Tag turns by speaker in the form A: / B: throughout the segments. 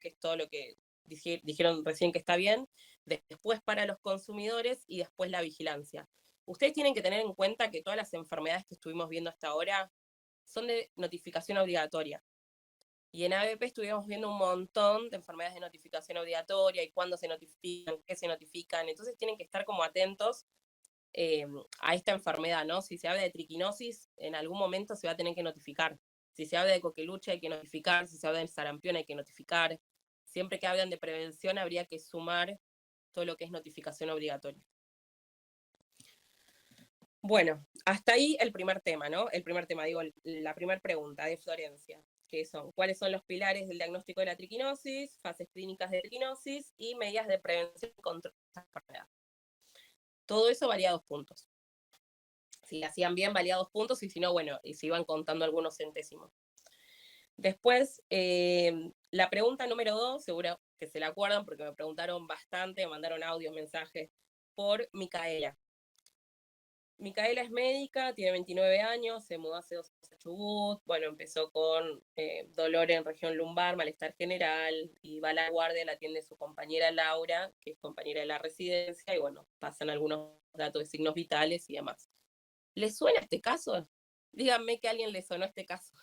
A: que es todo lo que dijeron recién que está bien, después para los consumidores y después la vigilancia. Ustedes tienen que tener en cuenta que todas las enfermedades que estuvimos viendo hasta ahora son de notificación obligatoria. Y en ABP estuvimos viendo un montón de enfermedades de notificación obligatoria y cuándo se notifican, qué se notifican. Entonces tienen que estar como atentos a esta enfermedad, ¿no? Si se habla de triquinosis, en algún momento se va a tener que notificar. Si se habla de coqueluche hay que notificar, si se habla de sarampión hay que notificar. Siempre que hablan de prevención habría que sumar todo lo que es notificación obligatoria. Bueno, hasta ahí el primer tema, ¿no? El primer tema, digo, la primera pregunta de Florencia, que son, ¿cuáles son los pilares del diagnóstico de la triquinosis, fases clínicas de triquinosis y medidas de prevención contra esta enfermedad? Todo eso valía 2 puntos. Si hacían bien, valía 2 puntos, y si no, bueno, y se iban contando algunos centésimos. Después, la pregunta número 2, seguro que se la acuerdan porque me preguntaron bastante, me mandaron audios, mensajes, por Micaela. Micaela es médica, tiene 29 años, se mudó hace 2 años a Chubut, bueno, empezó con dolor en región lumbar, malestar general, y va a la guardia, la atiende su compañera Laura, que es compañera de la residencia, y bueno, pasan algunos datos de signos vitales y demás. ¿Les suena este caso? Díganme que a alguien le sonó este caso.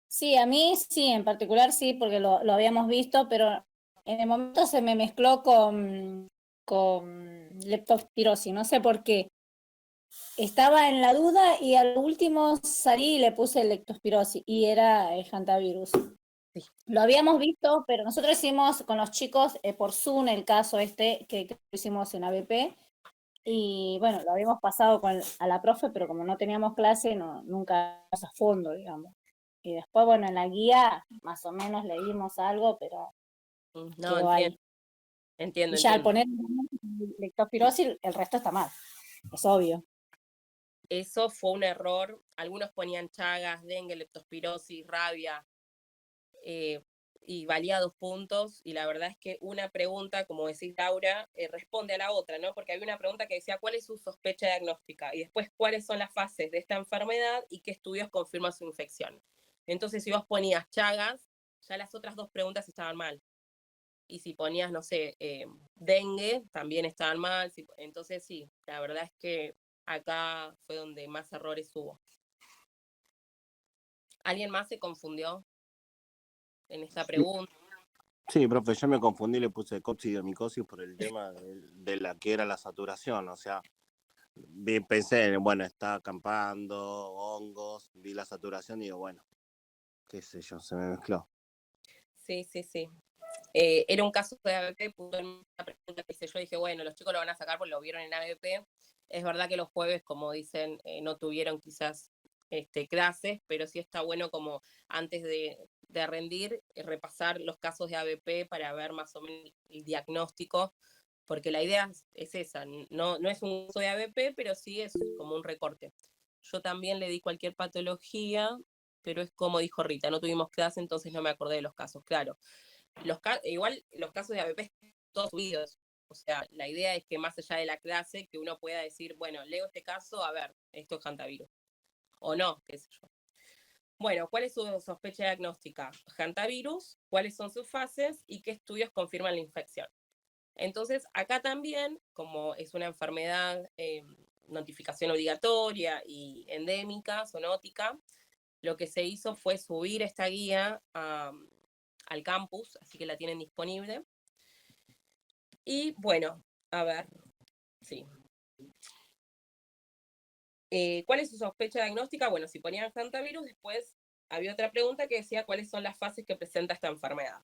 B: Sí, a mí sí, en particular sí, porque lo habíamos visto, pero en el momento se me mezcló con leptospirosis, no sé por qué. Estaba en la duda y al último salí y le puse leptospirosis y era el hantavirus.
A: Sí.
B: Lo habíamos visto, pero nosotros hicimos con los chicos por Zoom el caso que hicimos en ABP. Y bueno, lo habíamos pasado a la profe, pero como no teníamos clase, nunca a fondo, digamos. Y después, bueno, en la guía más o menos leímos algo, pero
A: No,
B: quedó
A: entiendo,
B: ahí.
A: entiendo,
B: Y ya al
A: entiendo.
B: poner leptospirosis, el resto está mal, es obvio.
A: Eso fue un error. Algunos ponían chagas, dengue, leptospirosis, rabia, y valía 2 puntos. Y la verdad es que una pregunta, como decís Laura, responde a la otra, ¿no? Porque había una pregunta que decía, ¿cuál es su sospecha diagnóstica? Y después, ¿cuáles son las fases de esta enfermedad y qué estudios confirman su infección? Entonces, si vos ponías chagas, ya las otras 2 preguntas estaban mal. Y si ponías, no sé, dengue, también estaban mal. Entonces, sí, la verdad es que acá fue donde más errores hubo. ¿Alguien más se confundió en esta pregunta?
C: Sí, profe, yo me confundí, le puse coccidiomicosis por el tema de la que era la saturación, o sea, pensé, bueno, está acampando, hongos, vi la saturación y digo, bueno, qué sé yo, se me mezcló.
A: Sí, sí, sí. Era un caso de ABP, puntualmente la pregunta que hice yo, dije, bueno, los chicos lo van a sacar porque lo vieron en ABP. Es verdad que los jueves, como dicen, no tuvieron quizás clases, pero sí está bueno como antes de rendir, repasar los casos de ABP para ver más o menos el diagnóstico, porque la idea es esa, no es un caso de ABP, pero sí es como un recorte. Yo también le di cualquier patología, pero es como dijo Rita, no tuvimos clase, entonces no me acordé de los casos, claro. Igual los casos de ABP todos subidos. O sea, la idea es que más allá de la clase, que uno pueda decir, bueno, leo este caso, a ver, esto es hantavirus. O no, qué sé yo. Bueno, ¿cuál es su sospecha diagnóstica? Hantavirus, cuáles son sus fases y qué estudios confirman la infección. Entonces, acá también, como es una enfermedad, notificación obligatoria y endémica, zoonótica, lo que se hizo fue subir esta guía al campus, así que la tienen disponible. Y bueno, a ver, sí. ¿Cuál es su sospecha diagnóstica? Bueno, si ponían hantavirus, después había otra pregunta que decía cuáles son las fases que presenta esta enfermedad.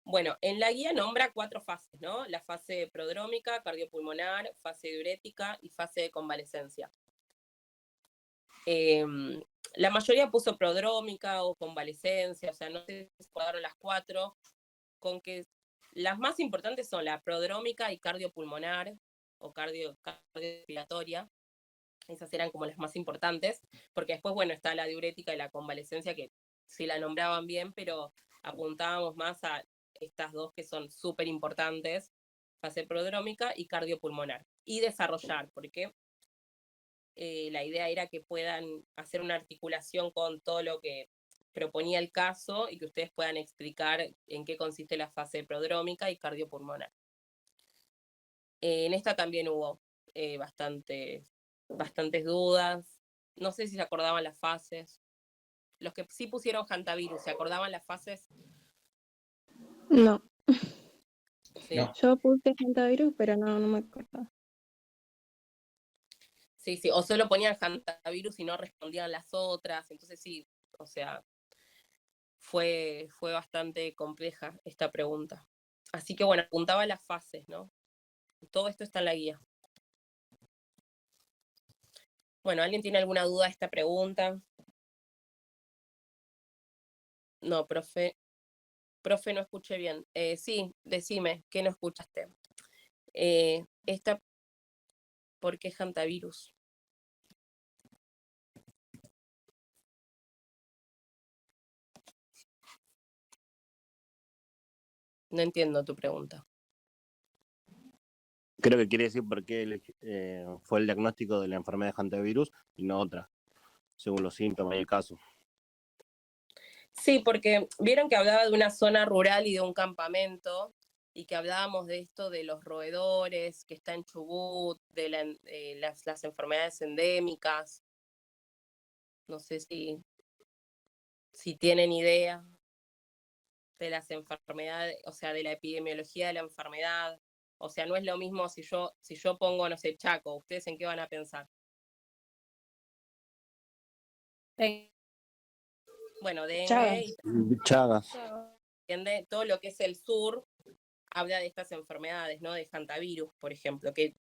A: Bueno, en la guía nombra 4 fases, ¿no? La fase prodrómica, cardiopulmonar, fase diurética y fase de convalescencia. La mayoría puso prodrómica o convalescencia, o sea, no sé si acordaron las 4, con que las más importantes son la prodrómica y cardiopulmonar o cardiorrespiratoria. Esas eran como las más importantes, porque después, bueno, está la diurética y la convalescencia, que sí la nombraban bien, pero apuntábamos más a estas 2 que son súper importantes, fase prodrómica y cardiopulmonar. Y desarrollar, porque la idea era que puedan hacer una articulación con todo lo que proponía el caso y que ustedes puedan explicar en qué consiste la fase prodrómica y cardiopulmonar. En esta también hubo bastantes dudas. No sé si se acordaban las fases. Los que sí pusieron hantavirus, ¿se acordaban las fases?
D: No,
A: Sí,
E: No.
D: yo puse hantavirus, pero no me acuerdo.
A: sí, o solo ponían hantavirus y no respondían las otras. Entonces sí, o sea, fue bastante compleja esta pregunta. Así que bueno, apuntaba a las fases, ¿no? Todo esto está en la guía. Bueno, ¿alguien tiene alguna duda de esta pregunta? No, profe, no escuché bien. Sí, decime, ¿qué no escuchaste? ¿Por qué hantavirus? No entiendo tu pregunta.
C: Creo que quiere decir por qué fue el diagnóstico de la enfermedad de hantavirus y no otra, según los síntomas y el caso.
A: Sí, porque vieron que hablaba de una zona rural y de un campamento, y que hablábamos de esto de los roedores, que está en Chubut, de las enfermedades endémicas. No sé si tienen idea de las enfermedades, o sea, de la epidemiología de la enfermedad. O sea, no es lo mismo si yo pongo, no sé, Chaco, ¿ustedes en qué van a pensar? Bueno, dengue y
C: Chagas.
A: ¿entiende? Todo lo que es el sur habla de estas enfermedades, ¿no? De hantavirus, por ejemplo, que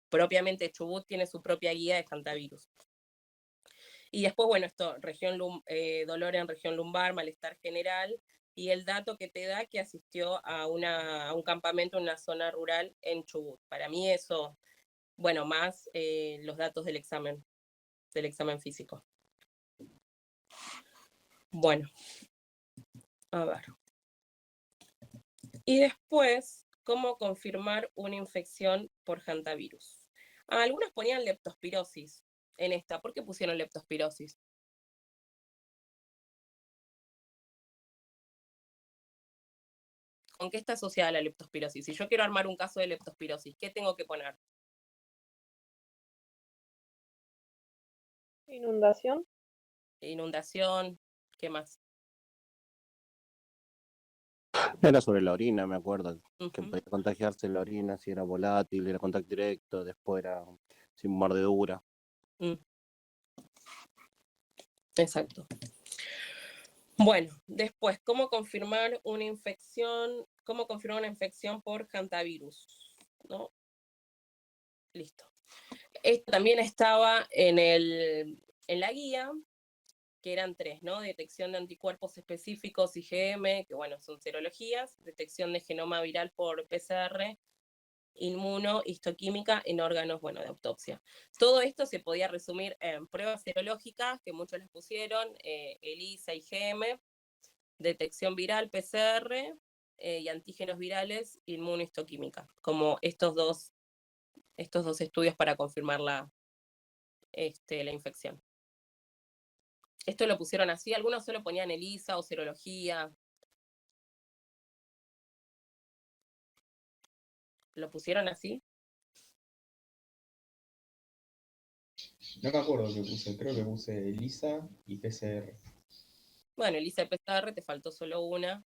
A: propiamente Chubut tiene su propia guía de hantavirus. Y después, bueno, esto, dolor en región lumbar, malestar general, y el dato que te da que asistió a un campamento en una zona rural en Chubut. Para mí eso, bueno, más los datos del examen físico. Bueno, a ver. Y después, ¿cómo confirmar una infección por hantavirus? Algunos ponían leptospirosis en esta. ¿Por qué pusieron leptospirosis? ¿Con qué está asociada la leptospirosis? Si yo quiero armar un caso de leptospirosis, ¿qué tengo que poner?
F: Inundación.
A: Inundación, ¿qué más?
C: Era sobre la orina, me acuerdo, que
A: Ujú.
C: podía contagiarse la orina si era volátil, era contacto directo, después era sin mordedura.
A: Exacto. Bueno, después, ¿cómo confirmar una infección? ¿Cómo confirmar una infección por hantavirus? ¿No? Listo. Esto también estaba en la guía, que eran 3, ¿no? Detección de anticuerpos específicos, IgM, que bueno, son serologías, detección de genoma viral por PCR, inmunohistoquímica en órganos, bueno, de autopsia. Todo esto se podía resumir en pruebas serológicas, que muchos les pusieron, ELISA, IgM, detección viral, PCR, y antígenos virales, inmunohistoquímica, como estos dos estudios para confirmar la infección. Esto lo pusieron así, algunos solo ponían ELISA o serología. ¿Lo pusieron así?
E: No me acuerdo qué puse, creo que puse ELISA y PCR.
A: Bueno, ELISA y PCR, te faltó solo una,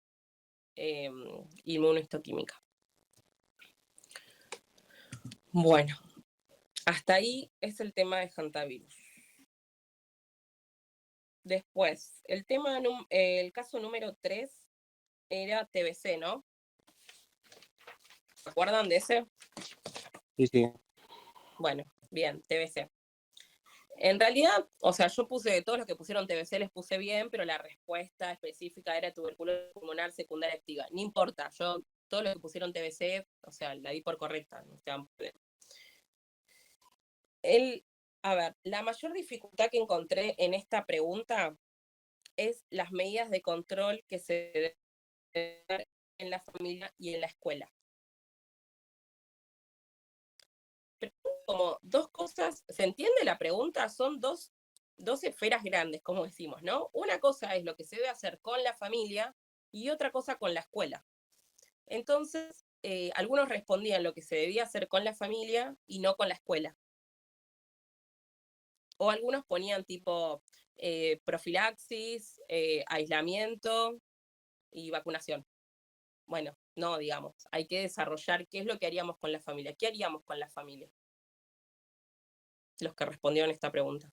A: inmunohistoquímica. Bueno, hasta ahí es el tema de hantavirus. Después, el caso número 3 era TBC, ¿no? ¿Se acuerdan de ese?
C: Sí.
A: Bueno, bien, TBC. En realidad, o sea, yo puse, todos los que pusieron TBC les puse bien, pero la respuesta específica era tuberculosis pulmonar secundaria activa. No importa, yo, todos los que pusieron TBC, o sea, la di por correcta, no se dan problema. A ver, la mayor dificultad que encontré en esta pregunta es las medidas de control que se deben dar en la familia y en la escuela. Pero como dos cosas, ¿se entiende la pregunta? Son dos dos esferas grandes, como decimos, ¿no? Una cosa es lo que se debe hacer con la familia y otra cosa con la escuela. Entonces, algunos respondían lo que se debía hacer con la familia y no con la escuela. O algunos ponían tipo profilaxis, aislamiento y vacunación. Bueno, no, digamos, hay que desarrollar qué es lo que haríamos con la familia. ¿Qué haríamos con la familia? Los que respondieron esta pregunta.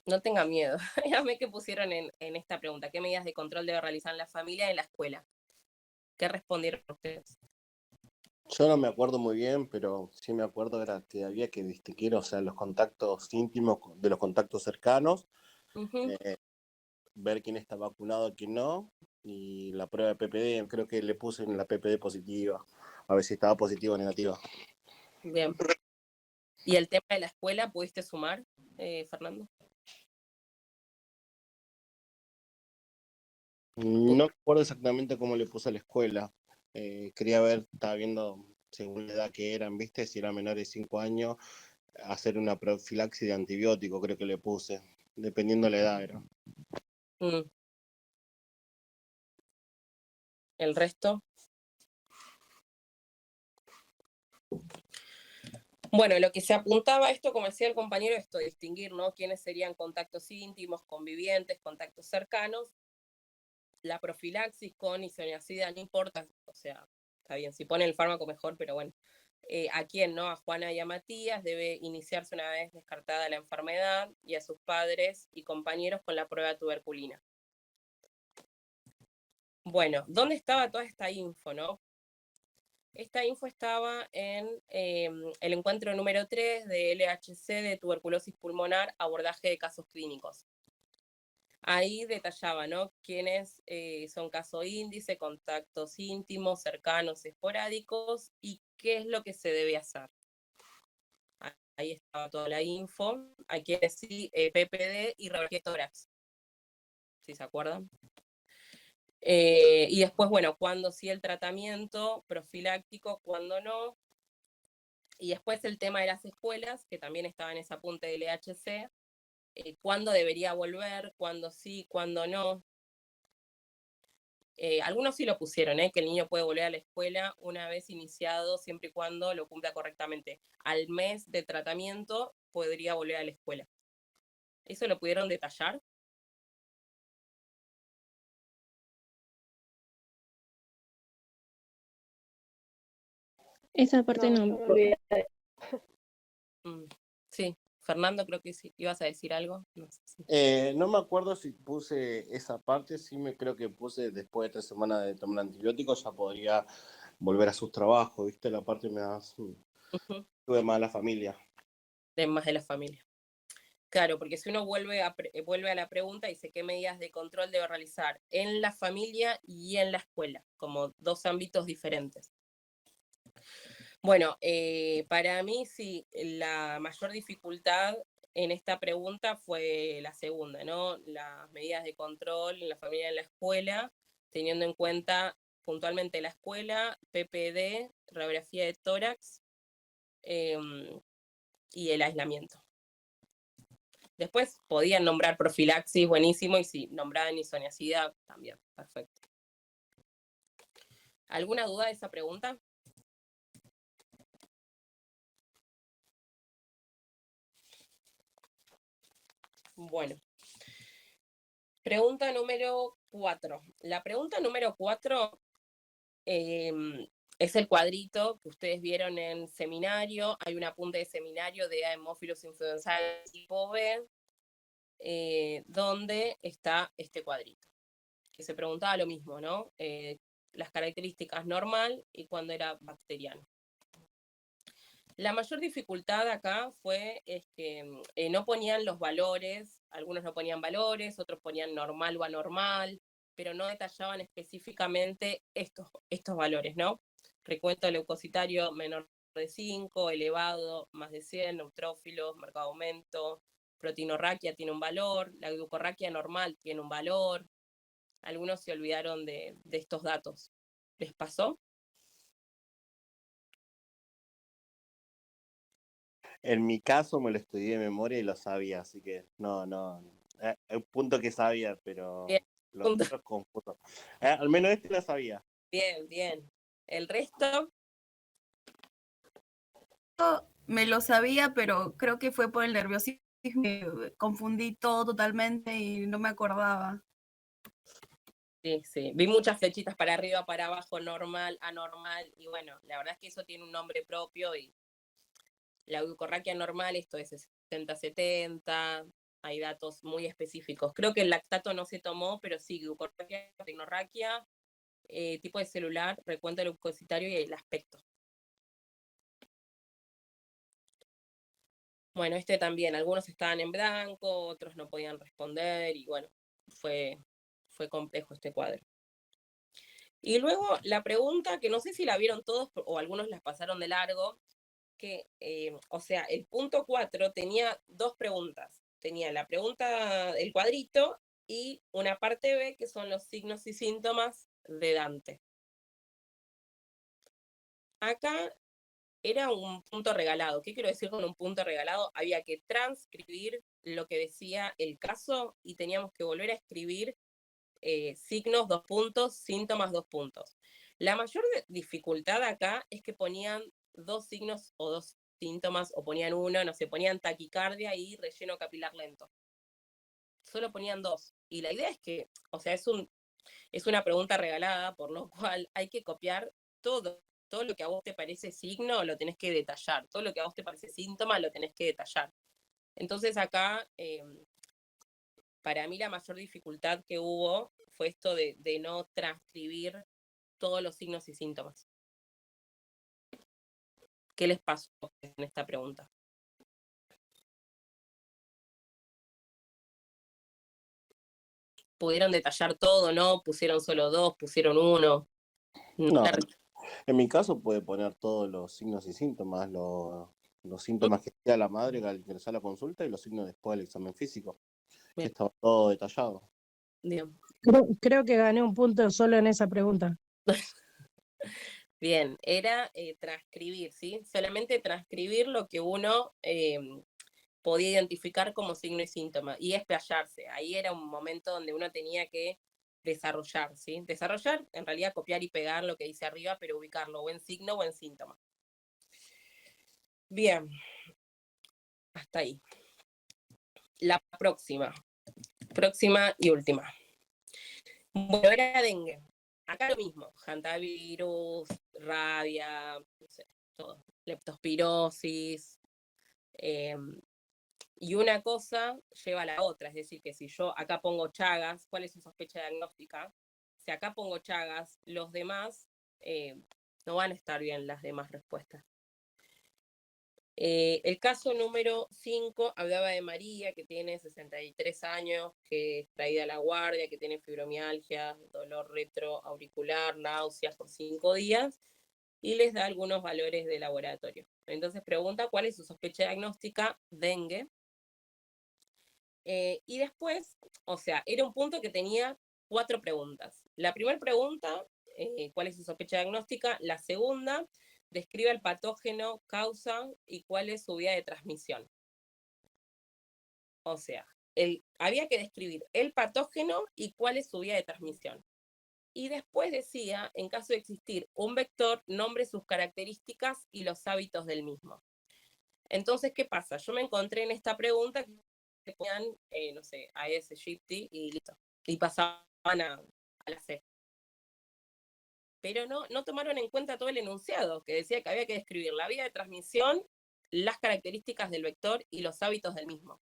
A: No tenga miedo. Dígame qué pusieron en esta pregunta. ¿Qué medidas de control debe realizar la familia en la escuela? ¿Qué respondieron ustedes?
C: Yo no me acuerdo muy bien, pero sí me acuerdo era que había que distinguir, o sea, los contactos íntimos de los contactos cercanos, ver quién está vacunado y quién no, y la prueba de PPD, creo que le puse en la PPD positiva, a ver si estaba positiva o negativa.
A: Bien. ¿Y el tema de la escuela pudiste sumar, Fernando?
C: No me acuerdo exactamente cómo le puse a la escuela. Quería ver, estaba viendo según la edad que eran, ¿viste? Si eran menores de 5 años, hacer una profilaxis de antibiótico, creo que le puse, dependiendo de la edad era.
A: ¿El resto? Bueno, lo que se apuntaba a esto, como decía el compañero, esto, distinguir, ¿no? Quiénes serían contactos íntimos, convivientes, contactos cercanos. La profilaxis con isoniazida no importa, o sea, está bien, si pone el fármaco mejor, pero bueno. ¿A quién, no? A Juana y a Matías debe iniciarse una vez descartada la enfermedad y a sus padres y compañeros con la prueba tuberculina. Bueno, ¿dónde estaba toda esta info, no? Esta info estaba en el encuentro número 3 de LHC de tuberculosis pulmonar, abordaje de casos clínicos. Ahí detallaba, ¿no? Quiénes son caso índice, contactos íntimos, cercanos, esporádicos y qué es lo que se debe hacer. Ahí estaba toda la info. A quienes sí, PPD y radiología de tórax, si se acuerdan. Y después, bueno, cuándo sí el tratamiento profiláctico, cuándo no. Y después el tema de las escuelas, que también estaba en esa punta del LHC, cuándo debería volver, cuándo sí, cuándo no. Algunos sí lo pusieron, que el niño puede volver a la escuela una vez iniciado, siempre y cuando lo cumpla correctamente. Al mes de tratamiento podría volver a la escuela. ¿Eso lo pudieron detallar?
D: Esa parte no.
B: me olvidé.
A: Sí, Fernando, creo que sí. ¿Ibas a decir algo? No sé si.
C: No me acuerdo si puse esa parte, sí me creo que puse después de 3 semanas de tomar antibióticos, ya podría volver a sus trabajos, ¿viste? La parte más, tuve más a la familia.
A: De más de la familia. Claro, porque si uno vuelve a la pregunta, dice qué medidas de control debe realizar en la familia y en la escuela, como dos ámbitos diferentes. Bueno, para mí sí, la mayor dificultad en esta pregunta fue la segunda, ¿no? Las medidas de control en la familia y en la escuela, teniendo en cuenta puntualmente la escuela, PPD, radiografía de tórax y el aislamiento. Después podían nombrar profilaxis, buenísimo, y si nombraban isoniazida, también, perfecto. ¿Alguna duda de esa pregunta? Bueno. Pregunta número 4. La pregunta número 4 es el cuadrito que ustedes vieron en seminario. Hay un apunte de seminario de Haemophilus influenzae tipo B, donde está este cuadrito, que se preguntaba lo mismo, ¿no? Las características normal y cuando era bacteriano. La mayor dificultad acá fue que no ponían los valores, algunos no ponían valores, otros ponían normal o anormal, pero no detallaban específicamente estos valores, ¿no? Recuento leucocitario menor de 5, elevado más de 100, neutrófilos, marcado aumento, proteinorraquia tiene un valor, la glucorraquia normal tiene un valor, algunos se olvidaron de estos datos. ¿Les pasó?
C: En mi caso me lo estudié de memoria y lo sabía, así que no. Hay un punto que sabía, pero
A: Bien,
C: los
A: punto.
C: otros confusos. Al menos este lo sabía.
A: Bien, bien. ¿El resto?
F: Me lo sabía, pero creo que fue por el nerviosismo. Confundí todo totalmente y no me acordaba.
A: Sí, sí. Vi muchas flechitas para arriba, para abajo, normal, anormal, y bueno, la verdad es que eso tiene un nombre propio y la leucorraquia normal, esto es 60-70, hay datos muy específicos. Creo que el lactato no se tomó, pero sí, leucorraquia, tecnorraquia, tipo de celular, recuento leucocitario y el aspecto. Bueno, este también, algunos estaban en blanco, otros no podían responder, y bueno, fue complejo este cuadro. Y luego la pregunta, que no sé si la vieron todos o algunos las pasaron de largo, que, o sea, el punto 4 tenía dos preguntas. Tenía la pregunta, el cuadrito, y una parte B, que son los signos y síntomas de Dante. Acá era un punto regalado. ¿Qué quiero decir con un punto regalado? Había que transcribir lo que decía el caso y teníamos que volver a escribir signos, 2 puntos, síntomas, 2 puntos. La mayor dificultad acá es que ponían 2 signos o 2 síntomas, o ponían uno, no sé, ponían taquicardia y relleno capilar lento. Solo ponían 2. Y la idea es que, o sea, es una pregunta regalada, por lo cual hay que copiar todo. Todo lo que a vos te parece signo lo tenés que detallar. Todo lo que a vos te parece síntoma lo tenés que detallar. Entonces acá, para mí la mayor dificultad que hubo fue esto de no transcribir todos los signos y síntomas. ¿Qué les pasó en esta pregunta? ¿Pudieron detallar todo, no? ¿Pusieron solo 2? ¿Pusieron 1?
C: No, en mi caso puede poner todos los signos y síntomas, los síntomas que sea la madre al ingresar a la consulta y los signos después del examen físico. Que
A: Bien.
C: estaba todo detallado.
A: Bien.
G: Creo que gané un punto solo en esa pregunta.
A: Bien, era transcribir, ¿sí? Solamente transcribir lo que uno podía identificar como signo y síntoma y explayarse. Ahí era un momento donde uno tenía que desarrollar, ¿sí? Desarrollar, en realidad copiar y pegar lo que dice arriba, pero ubicarlo o en signo o en síntoma. Bien, hasta ahí. La próxima y última. Bueno, era dengue. Acá lo mismo, hantavirus, rabia, no sé, todo, leptospirosis, y una cosa lleva a la otra, es decir, que si yo acá pongo Chagas, ¿cuál es su sospecha diagnóstica? Si acá pongo Chagas, los demás no van a estar bien las demás respuestas. El caso número 5 hablaba de María, que tiene 63 años, que es traída a la guardia, que tiene fibromialgia, dolor retroauricular, náuseas por 5 días, y les da algunos valores de laboratorio. Entonces pregunta cuál es su sospecha diagnóstica, dengue. Y después, o sea, era un punto que tenía 4 preguntas. La primera pregunta, ¿cuál es su sospecha diagnóstica? La segunda, describe el patógeno, causa y cuál es su vía de transmisión. O sea, había que describir el patógeno y cuál es su vía de transmisión. Y después decía, en caso de existir un vector, nombre sus características y los hábitos del mismo. Entonces, ¿qué pasa? Yo me encontré en esta pregunta que ponían, no sé, Aedes aegypti y listo. Y pasaban a la C. Pero no tomaron en cuenta todo el enunciado, que decía que había que describir la vía de transmisión, las características del vector y los hábitos del mismo.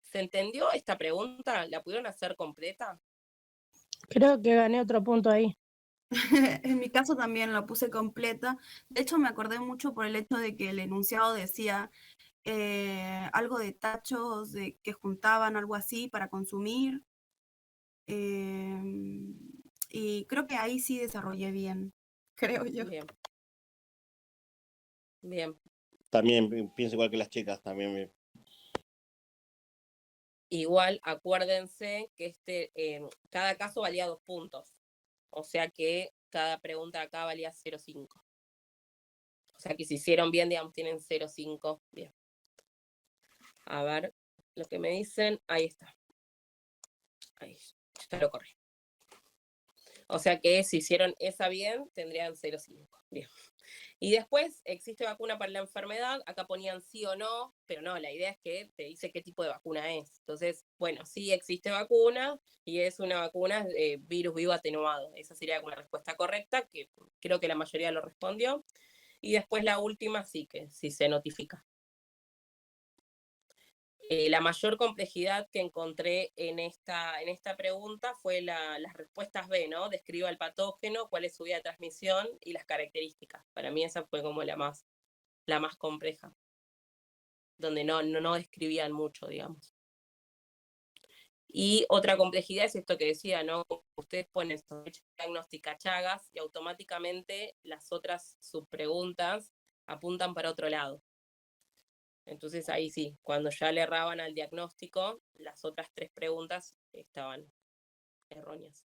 A: ¿Se entendió esta pregunta? ¿La pudieron hacer completa?
G: Creo que gané otro punto ahí.
F: En mi caso también lo puse completa. De hecho, me acordé mucho por el hecho de que el enunciado decía algo de tachos que juntaban, algo así, para consumir. Y creo que ahí sí desarrollé bien, creo yo.
A: Bien. Bien.
C: También pienso igual que las chicas, también
A: Igual, acuérdense que cada caso valía 2 puntos. O sea que cada pregunta acá valía 0,5. O sea que si hicieron bien, digamos, tienen 0,5. Bien. A ver lo que me dicen. Ahí está. Ahí, ya lo corrí. O sea que si hicieron esa bien, tendrían 0,5. Bien. Y después, ¿existe vacuna para la enfermedad? Acá ponían sí o no, pero no, la idea es que te dice qué tipo de vacuna es. Entonces, bueno, sí existe vacuna y es una vacuna virus vivo atenuado. Esa sería una respuesta correcta, que creo que la mayoría lo respondió. Y después la última sí que sí se notifica. La mayor complejidad que encontré en esta pregunta fue las respuestas B, ¿no? Describa el patógeno, cuál es su vía de transmisión y las características. Para mí esa fue como la más compleja, donde no describían mucho, digamos. Y otra complejidad es esto que decía, ¿no? Ustedes ponen sospecha diagnóstica Chagas y automáticamente las otras subpreguntas apuntan para otro lado. Entonces ahí sí, cuando ya le erraban al diagnóstico, las otras 3 preguntas estaban erróneas.